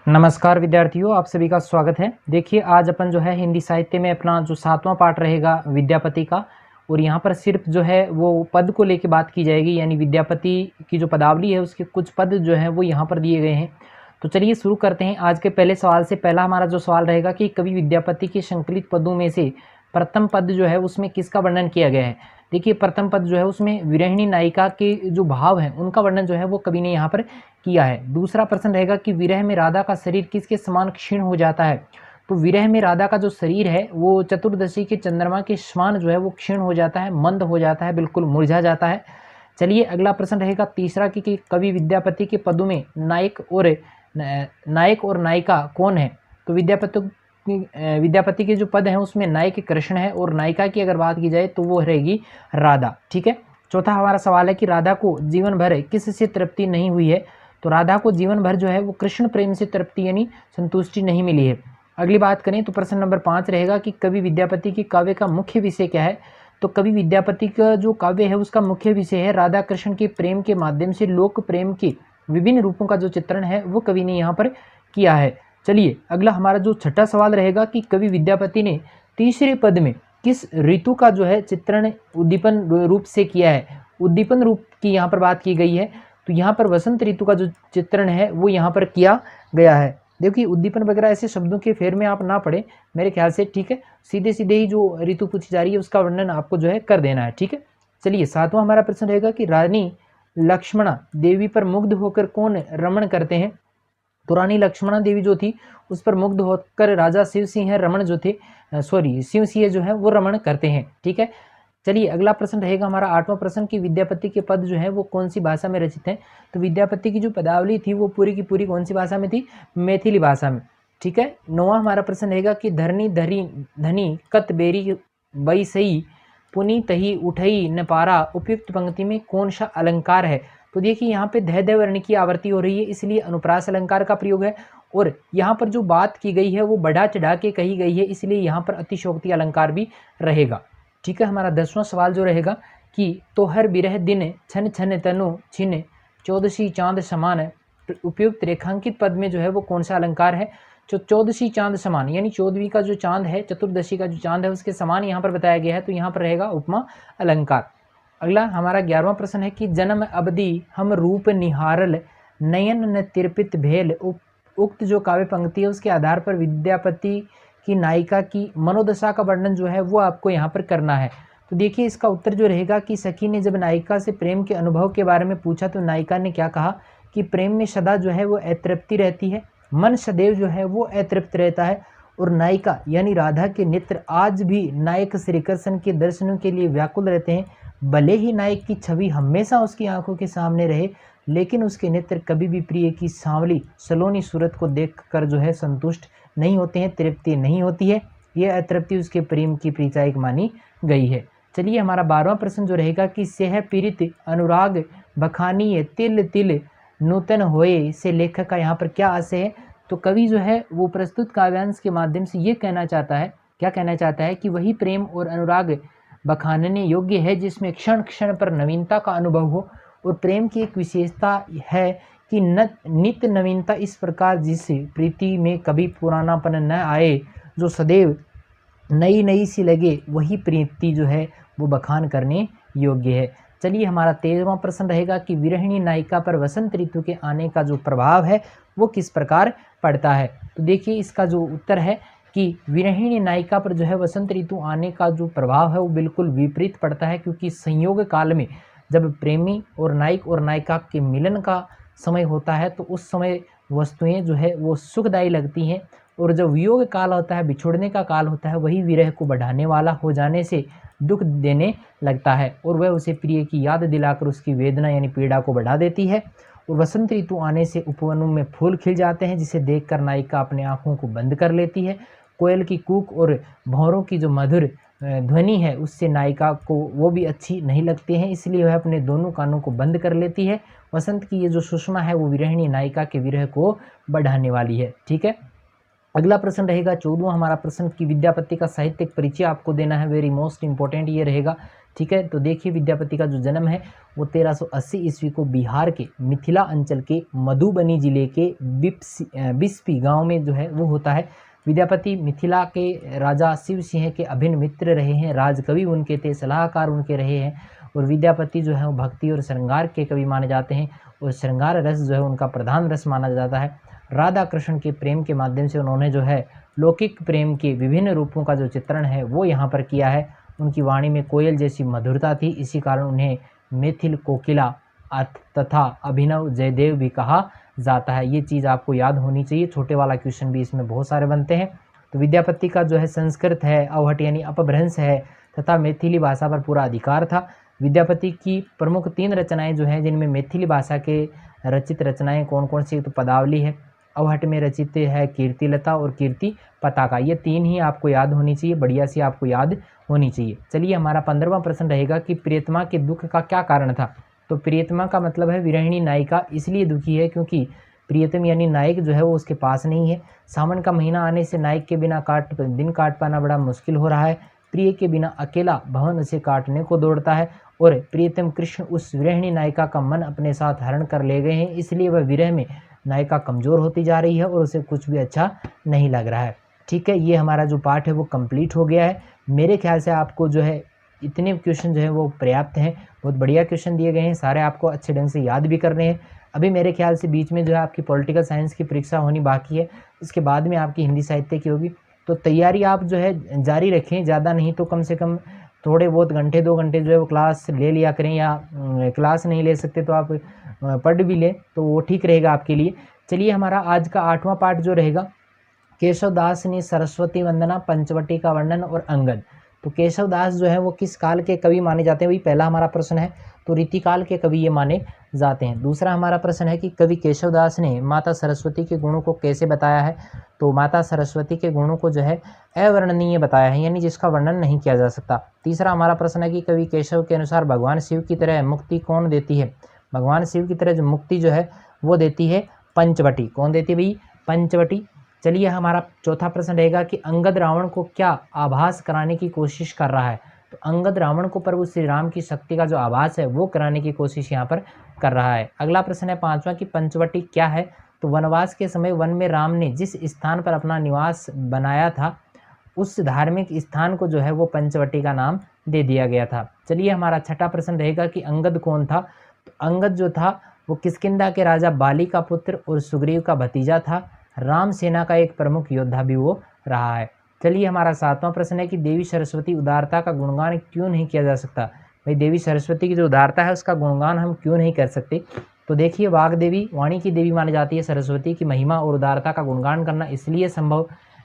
नमस्कार विद्यार्थियों, आप सभी का स्वागत है। देखिए आज अपन जो है हिंदी साहित्य में अपना जो 7वां पाठ रहेगा विद्यापति का, और यहाँ पर सिर्फ जो है वो पद को लेके बात की जाएगी, यानी विद्यापति की जो पदावली है उसके कुछ पद जो है वो यहाँ पर दिए गए हैं। तो चलिए शुरू करते हैं आज के पहले सवाल से। पहला हमारा जो सवाल रहेगा कि कवि विद्यापति के संकलित पदों में से प्रथम पद जो है उसमें किसका वर्णन किया गया है। देखिए प्रथम पद जो है उसमें विरहिणी नायिका के जो भाव हैं उनका वर्णन जो है वो कवि ने यहाँ पर किया है। दूसरा प्रश्न रहेगा कि विरह में राधा का शरीर किसके समान क्षीण हो जाता है। तो विरह में राधा का जो शरीर है वो चतुर्दशी के चंद्रमा के समान जो है वो क्षीण हो जाता है, मंद हो जाता है, बिल्कुल मुरझा जाता है। चलिए अगला प्रश्न रहेगा तीसरा कि कवि विद्यापति के पदों में नायक और नायिका कौन है। तो विद्यापति के जो पद हैं उसमें नायक कृष्ण है और नायिका की अगर बात की जाए तो वो रहेगी राधा। ठीक है। चौथा हमारा सवाल है कि राधा को जीवन भर किससे तृप्ति नहीं हुई है। तो राधा को जीवन भर जो है वो कृष्ण प्रेम से तृप्ति यानी संतुष्टि नहीं मिली है। अगली बात करें तो प्रश्न नंबर 5 रहेगा कि कवि विद्यापति के काव्य का मुख्य विषय क्या है। तो कवि विद्यापति का जो काव्य है उसका मुख्य विषय है राधा कृष्ण के प्रेम के माध्यम से लोक प्रेम के विभिन्न रूपों का जो चित्रण है वो कवि ने यहाँ पर किया है। चलिए अगला हमारा जो छठा सवाल रहेगा कि कवि विद्यापति ने तीसरे पद में किस ऋतु का जो है चित्रण उद्दीपन रूप से किया है। उद्दीपन रूप की यहाँ पर बात की गई है, तो यहाँ पर वसंत ऋतु का जो चित्रण है वो यहाँ पर किया गया है। देखिए उद्दीपन वगैरह ऐसे शब्दों के फेर में आप ना पढ़े मेरे ख्याल से। ठीक है, सीधे सीधे ही जो ऋतु पूछी जा रही है उसका वर्णन आपको जो है कर देना है। ठीक है। चलिए सातवां हमारा प्रश्न रहेगा कि रानी लक्ष्मणा देवी पर मुग्ध होकर कौन रमण करते हैं। तो रानी लक्ष्मणा देवी जो थी उस पर मुग्ध होकर राजा शिव सिंह रमण जो थे शिव सिंह जो है वो रमण करते हैं। ठीक है। चलिए अगला प्रश्न रहेगा हमारा 8वां प्रश्न कि विद्यापति के पद जो है वो कौन सी भाषा में रचित हैं। तो विद्यापति की जो पदावली थी वो पूरी की पूरी कौन सी भाषा में थी, मैथिली भाषा में। ठीक है। 9वां हमारा प्रश्न रहेगा कि धरनी धरी धनी कत बेरी बई सही पुनी तही उठई न पारा उपयुक्त पंक्ति में कौन सा अलंकार है। तो देखिए यहाँ पे धय धय वर्ण की आवृत्ति हो रही है इसलिए अनुप्रास अलंकार का प्रयोग है, और यहाँ पर जो बात की गई है वो बढ़ा चढ़ा के कही गई है इसलिए यहाँ पर अतिशोक्ति अलंकार भी रहेगा। ठीक है। हमारा 10वां सवाल जो रहेगा कि तो हर बिरह दिन छन छन तनु छिन चौदसी चांद समान उपयुक्त रेखांकित पद में जो है वो कौन सा अलंकार है। जो चौदसी चांद समान यानी 14वीं का जो चांद है, चतुर्दशी का जो चांद है उसके समान यहाँ पर बताया गया है, तो यहाँ पर रहेगा उपमा अलंकार। अगला हमारा 11वां प्रश्न है कि जन्म अवधि हम रूप निहारल नयन न तिरपित भेल। उक्त जो काव्य पंक्ति है उसके आधार पर विद्यापति की नायिका की मनोदशा का वर्णन जो है वो आपको यहाँ पर करना है। तो देखिए इसका उत्तर जो रहेगा कि सखी ने जब नायिका से प्रेम के अनुभव के बारे में पूछा तो नायिका ने क्या कहा कि प्रेम में सदा जो है वो अतृप्ति रहती है, मन सदैव जो है वो अतृप्त रहता है, और नायिका यानी राधा के नेत्र आज भी नायक श्री कृष्ण के दर्शनों के लिए व्याकुल रहते हैं। भले ही नायक की छवि हमेशा उसकी आंखों के सामने रहे लेकिन उसके नेत्र कभी भी प्रिय की सांवली सलोनी सूरत को देखकर जो है संतुष्ट नहीं होते हैं, तृप्ति नहीं होती है। यह अतृप्ति उसके प्रेम की परिचायक मानी गई है। चलिए हमारा 12वां प्रश्न जो रहेगा कि सेह पीड़ित अनुराग बखानीय तिल तिल नूतन होए से लेखक का यहाँ पर क्या आशय है। तो कवि जो है वो प्रस्तुत काव्यांश के माध्यम से ये कहना चाहता है, क्या कहना चाहता है कि वही प्रेम और अनुराग बखानने योग्य है जिसमें क्षण क्षण पर नवीनता का अनुभव हो, और प्रेम की एक विशेषता है कि नित्य नवीनता इस प्रकार जिस प्रीति में कभी पुरानापन न आए, जो सदैव नई नई सी लगे, वही प्रीति जो है वो बखान करने योग्य है। चलिए हमारा 13वां प्रश्न रहेगा कि विरहिणी नायिका पर वसंत ऋतु के आने का जो प्रभाव है वो किस प्रकार पड़ता है। तो देखिए इसका जो उत्तर है कि विरहिणी नायिका पर जो है वसंत ऋतु आने का जो प्रभाव है वो बिल्कुल विपरीत पड़ता है, क्योंकि संयोग काल में जब प्रेमी और नायक और नायिका के मिलन का समय होता है तो उस समय वस्तुएं जो है वो सुखदायी लगती हैं, और जब वियोग काल होता है, बिछुड़ने का काल होता है, वही विरह को बढ़ाने वाला हो जाने से दुख देने लगता है और वह उसे प्रिय की याद दिलाकर उसकी वेदना यानी पीड़ा को बढ़ा देती है। और वसंत ऋतु आने से उपवनों में फूल खिल जाते हैं जिसे देखकर नायिका अपने आँखों को बंद कर लेती है। कोयल की कूक और भौरों की जो मधुर ध्वनि है उससे नायिका को वो भी अच्छी नहीं लगती है, इसलिए वह अपने दोनों कानों को बंद कर लेती है। वसंत की ये जो सुषमा है वो विरहिणी नायिका के विरह को बढ़ाने वाली है। ठीक है। अगला प्रश्न रहेगा 14वां हमारा प्रश्न कि विद्यापति का साहित्यिक परिचय आपको देना है। वेरी मोस्ट इंपॉर्टेंट ये रहेगा ठीक है। तो देखिए विद्यापति का जो जन्म है वो 1380 ईस्वी को बिहार के मिथिला अंचल के मधुबनी जिले के बिस्पी गांव में जो है वो होता है। विद्यापति मिथिला के राजा शिव सिंह के अभिन्न मित्र रहे हैं, राजकवि उनके थे, सलाहकार उनके रहे हैं। और विद्यापति जो है वो भक्ति और श्रृंगार के कवि माने जाते हैं और श्रृंगार रस जो है उनका प्रधान रस माना जाता है। राधा कृष्ण के प्रेम के माध्यम से उन्होंने जो है लौकिक प्रेम के विभिन्न रूपों का जो चित्रण है वो यहाँ पर किया है। उनकी वाणी में कोयल जैसी मधुरता थी, इसी कारण उन्हें मिथिल कोकिला तथा अभिनव जयदेव भी कहा जाता है। ये चीज़ आपको याद होनी चाहिए, छोटे वाला क्वेश्चन भी इसमें बहुत सारे बनते हैं। तो विद्यापति का जो है संस्कृत है, अवहट यानी अपभ्रंश है तथा मैथिली भाषा पर पूरा अधिकार था। विद्यापति की प्रमुख 3 रचनाएं जो हैं जिनमें मैथिली भाषा के रचित रचनाएं कौन कौन सी, तो पदावली है, अवहट में रचित है कीर्तिलता और कीर्ति पताका। ये 3 ही आपको याद होनी चाहिए, बढ़िया सी आपको याद होनी चाहिए। चलिए हमारा 15वां प्रश्न रहेगा कि प्रियतमा के दुख का क्या कारण था। तो प्रियतमा का मतलब है विरहिणी नायिका, इसलिए दुखी है क्योंकि प्रियतम यानी नायक जो है वो उसके पास नहीं है। सावन का महीना आने से नायक के बिना दिन काट पाना बड़ा मुश्किल हो रहा है। प्रिय के बिना अकेला भवन उसे काटने को दौड़ता है और प्रियतम कृष्ण उस विरहिणी नायिका का मन अपने साथ हरण कर ले गए हैं, इसलिए वह विरह में नायिका कमज़ोर होती जा रही है और उसे कुछ भी अच्छा नहीं लग रहा है। ठीक है, ये हमारा जो पार्ट है वो कंप्लीट हो गया है। मेरे ख्याल से आपको जो है इतने क्वेश्चन जो है वो पर्याप्त हैं, बहुत बढ़िया क्वेश्चन दिए गए हैं, सारे आपको अच्छे ढंग से याद भी करने हैं। अभी मेरे ख्याल से बीच में जो है आपकी पॉलिटिकल साइंस की परीक्षा होनी बाकी है, उसके बाद में आपकी हिंदी साहित्य की होगी। तो तैयारी आप जो है जारी रखें, ज़्यादा नहीं तो कम से कम थोड़े बहुत घंटे 2 घंटे जो है वो क्लास ले लिया करें, या क्लास नहीं ले सकते तो आप पढ़ भी लें तो वो ठीक रहेगा आपके लिए। चलिए हमारा आज का 8वां पार्ट जो रहेगा, केशवदास ने सरस्वती वंदना, पंचवटी का वर्णन और अंगद। तो केशवदास जो है वो किस काल के कवि माने जाते हैं, वही पहला हमारा प्रश्न है। तो रीतिकाल के कवि ये माने जाते हैं। दूसरा हमारा प्रश्न है कि कवि केशवदास ने माता सरस्वती के गुणों को कैसे बताया है। तो माता सरस्वती के गुणों को जो है अवर्णनीय बताया है, यानी जिसका वर्णन नहीं किया जा सकता। तीसरा हमारा प्रश्न है कि कवि केशव के अनुसार भगवान शिव की तरह मुक्ति कौन देती है। भगवान शिव की तरह जो मुक्ति जो है वो देती है पंचवटी। कौन देती है भाई, पंचवटी। चलिए हमारा चौथा प्रश्न रहेगा कि अंगद रावण को क्या आभास कराने की कोशिश कर रहा है। तो अंगद रावण को प्रभु श्री राम की शक्ति का जो आभास है वो कराने की कोशिश यहाँ पर कर रहा है। अगला प्रश्न है 5वां कि पंचवटी क्या है। तो वनवास के समय वन में राम ने जिस स्थान पर अपना निवास बनाया था उस धार्मिक स्थान को जो है वो पंचवटी का नाम दे दिया गया था। चलिए हमारा छठा प्रश्न रहेगा कि अंगद कौन था। तो अंगद जो था वो किष्किंधा के राजा बाली का पुत्र और सुग्रीव का भतीजा था। राम सेना का एक प्रमुख योद्धा भी वो रहा है। चलिए हमारा 7वां प्रश्न है कि देवी सरस्वती उदारता का गुणगान क्यों नहीं किया जा सकता। भाई देवी सरस्वती की जो उदारता है उसका गुणगान हम क्यों नहीं कर सकते। तो देखिए वाग देवी, वाणी की देवी मानी जाती है सरस्वती की महिमा और उदारता का गुणगान करना इसलिए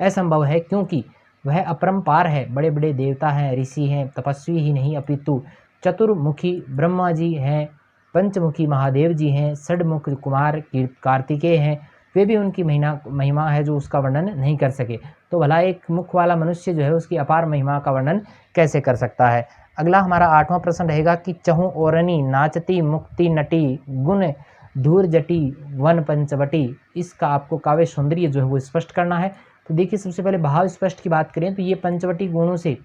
असंभव है क्योंकि वह अपरंपार है। बड़े बड़े देवता हैं, ऋषि हैं, तपस्वी ही नहीं अपितु चतुर्मुखी ब्रह्मा जी हैं, पंचमुखी महादेव जी हैं, षडमुख कुमार कार्तिकेय हैं, वे भी उनकी महिमा है जो उसका वर्णन नहीं कर सके। तो भला एक मुख वाला मनुष्य जो है उसकी अपार महिमा का वर्णन कैसे कर सकता है। अगला हमारा 8वां प्रश्न रहेगा कि चहु ओरनी नाचती मुक्ति नटी गुण धूर जटी वन पंचवटी। इसका आपको काव्य सौंदर्य जो है वो स्पष्ट करना है। तो देखिए सबसे पहले भाव स्पष्ट की बात करें तो ये पंचवटी गुणों से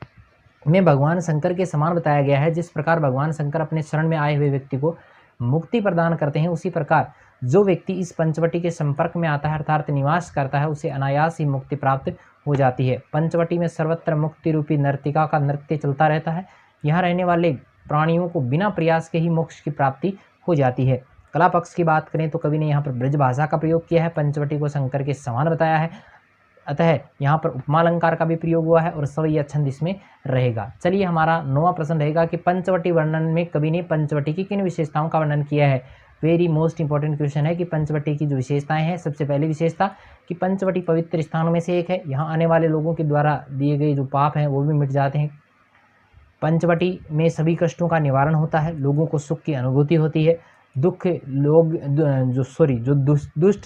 में भगवान शंकर के समान बताया गया है। जिस प्रकार भगवान शंकर अपने शरण में आए हुए व्यक्ति को मुक्ति प्रदान करते हैं, उसी प्रकार जो व्यक्ति इस पंचवटी के संपर्क में आता है अर्थात निवास करता है उसे अनायास ही मुक्ति प्राप्त हो जाती है। पंचवटी में सर्वत्र मुक्ति रूपी नर्तिका का नृत्य चलता रहता है। यहाँ रहने वाले प्राणियों को बिना प्रयास के ही मोक्ष की प्राप्ति हो जाती है। कला पक्ष की बात करें तो कवि ने यहाँ पर ब्रज भाषा का प्रयोग किया है, पंचवटी को शंकर के समान बताया है, अतः यहाँ पर उपमालंकार का भी प्रयोग हुआ है और सवैया छंद इसमें रहेगा। चलिए हमारा 9वां प्रश्न रहेगा कि पंचवटी वर्णन में कवि ने पंचवटी की किन विशेषताओं का वर्णन किया है। वेरी मोस्ट इंपॉर्टेंट क्वेश्चन है कि पंचवटी की जो विशेषताएं हैं। सबसे पहली विशेषता कि पंचवटी पवित्र स्थानों में से एक है, यहाँ आने वाले लोगों के द्वारा दिए गए जो पाप हैं वो भी मिट जाते हैं। पंचवटी में सभी कष्टों का निवारण होता है, लोगों को सुख की अनुभूति होती है। दुष्ट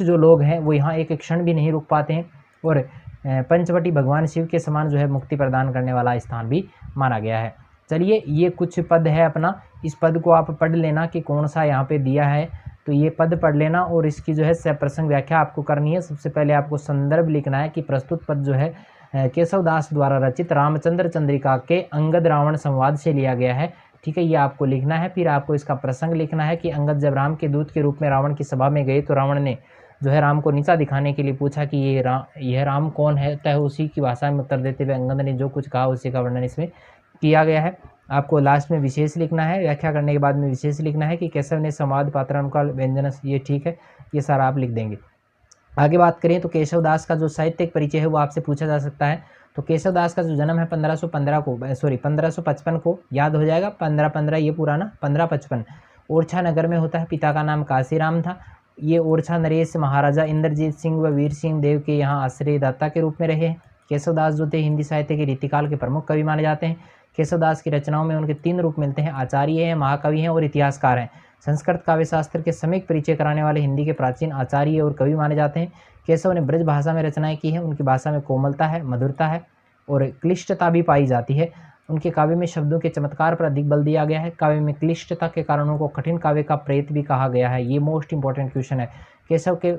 जो लोग हैं वो यहाँ एक क्षण भी नहीं रुक पाते हैं और पंचवटी भगवान शिव के समान जो है मुक्ति प्रदान करने वाला स्थान भी माना गया है। चलिए ये कुछ पद है अपना, इस पद को आप पढ़ लेना कि कौन सा यहाँ पे दिया है। तो ये पद पढ़ लेना और इसकी जो है सप्रसंग व्याख्या आपको करनी है। सबसे पहले आपको संदर्भ लिखना है कि प्रस्तुत पद जो है केशवदास द्वारा रचित रामचंद्र चंद्रिका के अंगद रावण संवाद से लिया गया है। ठीक है, ये आपको लिखना है। फिर आपको इसका प्रसंग लिखना है कि अंगद जब राम के दूत के रूप में रावण की सभा में गए तो रावण ने जो है राम को नीचा दिखाने के लिए पूछा कि यह राम कौन है। तय उसी की भाषा में उत्तर देते हुए अंगद ने जो कुछ कहा उसी का वर्णन इसमें किया गया है। आपको लास्ट में विशेष लिखना है, व्याख्या करने के बाद में विशेष लिखना है कि केशव ने संवाद पात्रानुकाल व्यंजन, ये ठीक है, ये सारा आप लिख देंगे। आगे बात करें तो केशव दास का जो साहित्यिक परिचय है वो आपसे पूछा जा सकता है। तो केशव दास का जो जन्म है 1555 को याद हो जाएगा, 1515 ये पुराना 1555 ओरछा नगर में होता है। पिता का नाम काशीराम था। ये ओरछा नरेश महाराजा इंद्रजीत सिंह व वीर सिंह देव के यहाँ आश्रयदाता के रूप में रहे हैं। केशव दास जो थे हिंदी साहित्य के रीतिकाल के प्रमुख कवि माने जाते हैं। केशव दास की रचनाओं में उनके 3 रूप मिलते हैं, आचार्य हैं, महाकवि हैं और इतिहासकार हैं। संस्कृत काव्य शास्त्र के सम्यक परिचय कराने वाले हिंदी के प्राचीन आचार्य और कवि माने जाते हैं। केशव ने ब्रज भाषा में रचनाएं की हैं। उनकी भाषा में कोमलता है, मधुरता है और क्लिष्टता भी पाई जाती है। उनके काव्य में शब्दों के चमत्कार पर अधिक बल दिया गया है। काव्य में क्लिष्टता के कारणों को कठिन काव्य का प्रेत भी कहा गया है। ये मोस्ट इंपॉर्टेंट क्वेश्चन है। केशव के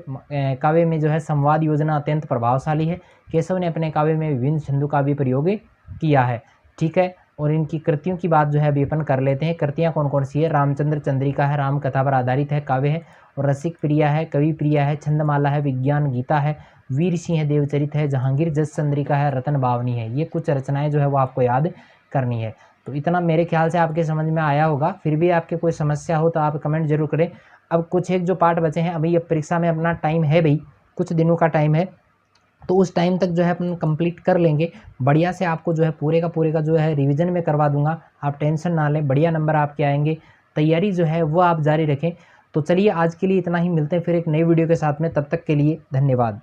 काव्य में जो है संवाद योजना अत्यंत प्रभावशाली है। केशव ने अपने काव्य में विभिन्न छंदों का भी प्रयोग किया है, ठीक है। और इनकी कृतियों की बात जो है अभी अपन कर लेते हैं। कृतियाँ कौन कौन सी है? रामचंद्र चंद्रिका है, राम कथा पर आधारित है, काव्य है। और रसिक प्रिया है, कवि प्रिया है, छंदमाला है, विज्ञान गीता है, वीर सिंह देवचरित है, जहांगीर जस चंद्रिका है, रतन बावनी है। ये कुछ रचनाएं जो है वो आपको याद करनी है। तो इतना मेरे ख्याल से आपके समझ में आया होगा। फिर भी आपके कोई समस्या हो तो आप कमेंट जरूर करें। अब कुछ एक जो पार्ट बचे हैं, अभी ये परीक्षा में अपना टाइम है भाई, कुछ दिनों का टाइम है, तो उस टाइम तक जो है अपन कंप्लीट कर लेंगे। बढ़िया से आपको जो है पूरे का जो है रिवीजन में करवा दूंगा, आप टेंशन ना लें, बढ़िया नंबर आपके आएंगे। तैयारी जो है वो आप जारी रखें। तो चलिए आज के लिए इतना ही, मिलते हैं फिर एक नई वीडियो के साथ में, तब तक के लिए धन्यवाद।